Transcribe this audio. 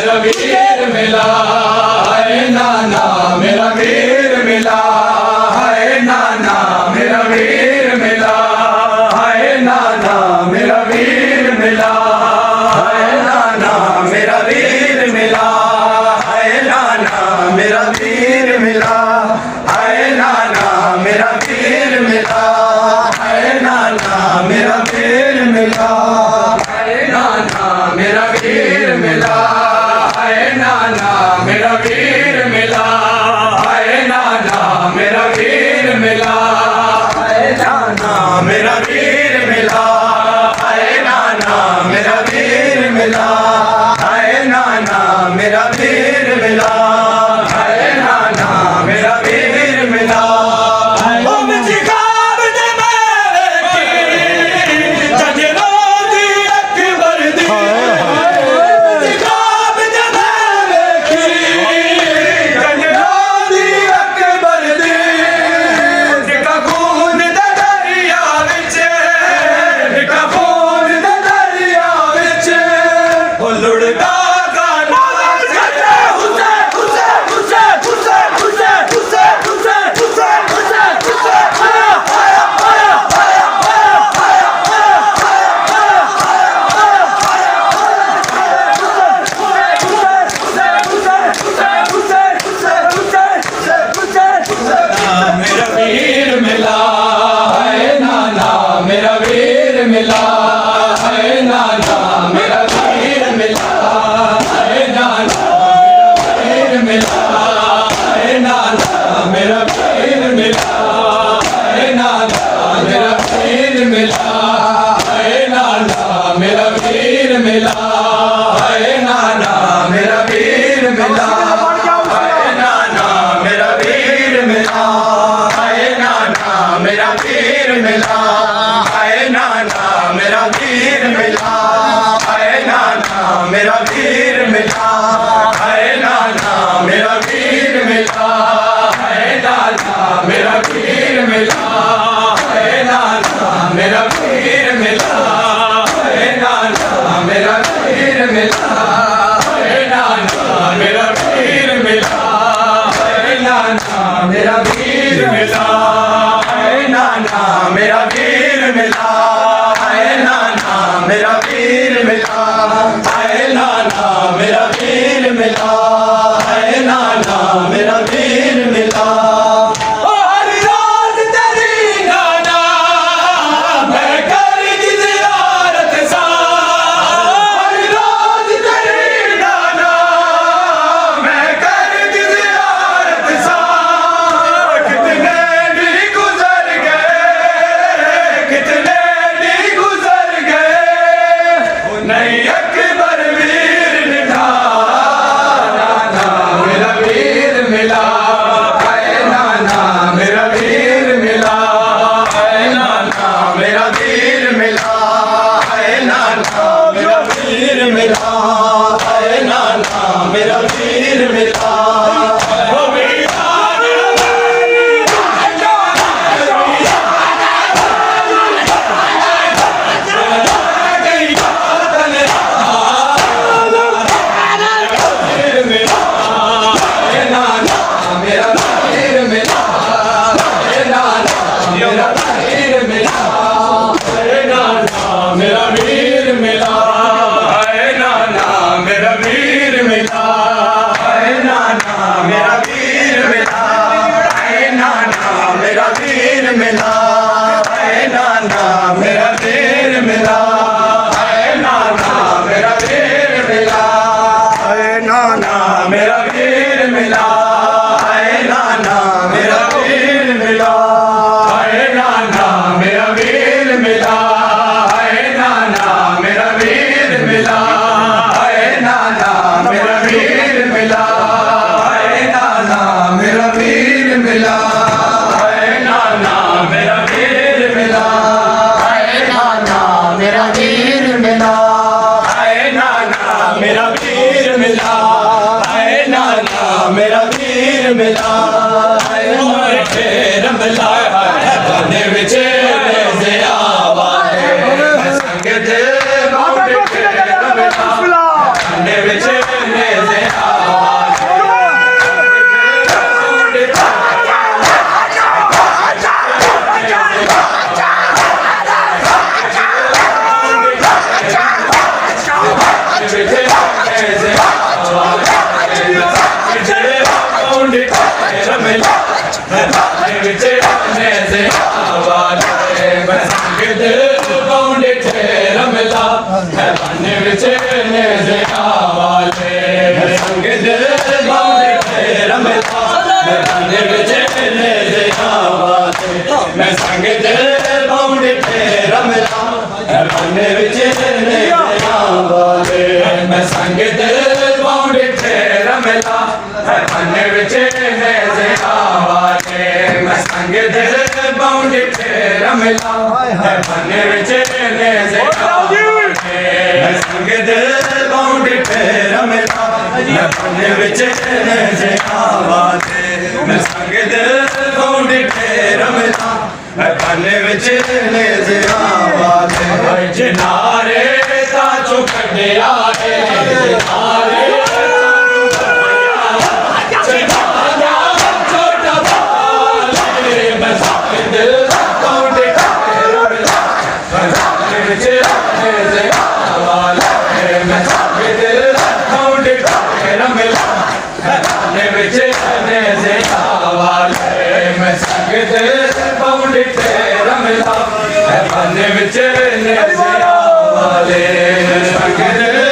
मेरा वीर मिला है नाना मेरा वीर मिला है नाना मेरा वीर मिला है नाना मेरा वीर मिला है नाना मेरा वीर मिला है नाना मेरा वीर मिला है नाना मेरा वीर मिला है नाना मेरा वीर मिला है नाना मेरा वीर मिला है नाना मेरा वीर मिला है नाना मेरा वीर मिला है नाना मेरा वीर मिला है नाना मेरा वीर मिला है नाना मेरा वीर मिला है नाना मेरा वीर मिला मेरा वीर मिला है नाना मेरा वीर मिला है नाना मेरा वीर मिला है नाना मेरा वीर मिला है नाना मेरा वीर मिला है नाना मेरा वीर मिला है नाना मेरा वीर मिला है नाना मेरा वीर मिला है नाना मेरा वीर मिला है नाना मेरा वीर मिला है नाना मेरा वीर मिला है नाना मेरा वीर मिला है नाना मेरा वीर मिला है नाना मेरा वीर मिला है नाना मेरा वीर मिला है नाना मेरा वीर मिला है नाना मेरा वीर मिला है नाना मेरा वीर मिला है नाना मेरा वीर मिला है नाना मेरा वीर मिला हर रात तेरी नाना मैं करगी ज़ियारत सा हर रात तेरी नाना मैं करगी ज़ियारत सा कितने दिन गुजर गए कितने दिन गुजर गए नहीं अकबर वीर निभा नाना मेरा वीर मिला है नाना मेरा वीर मिला है नाना मेरा वीर मिला है नाना मेरा वीर मिला है नाना मेरा वीर मिला मेरा वीर मिला है नाना मेरा वीर मिला है नाना मेरा वीर मिला है नाना मेरा वीर मिला है नाना मेरा वीर मिला है नाना मेरा वीर मिला है नाना मेरा वीर मिला है नाना मेरा वीर मिला है नाना मेरा वीर मिला है नाना मेरा वीर मिला है नाना मेरा वीर मिला है नाना मेरा वीर मिला है नाना मेरा वीर मिला है नाना मेरा वीर मिला है नाना मेरा वीर मिला है नाना मेरा वीर मिला है वीर मिला है बने विचे से आवाज़ संग दे बाबे के मिला बने विचे विच ने से आवाले मैं संग दिल बाउंडे तेरा मिला है बने विच ने से आवाले मैं संग दिल बाउंडे तेरा मिला है बने विच ने से आवाले मैं संग दिल बाउंडे तेरा मिला है बने विच ने से आवाले मैं संग दिल बाउंडे तेरा मिला है बने विच ने से आवाले मैं संग दिल बाउंडे तेरा मिला है बने विच ने से आवाले मैं संग दिल बाउंडे तेरा मिला है बने विच ने से आवाले मैं संग दिल बाउंडे तेरा मिला है बने विच ने से आवाले जिनारे ता चुकड़े आए जिनारे मैं संग दिल बाउंडे तेरा मिला है बने विच ने से आवाले संग दिल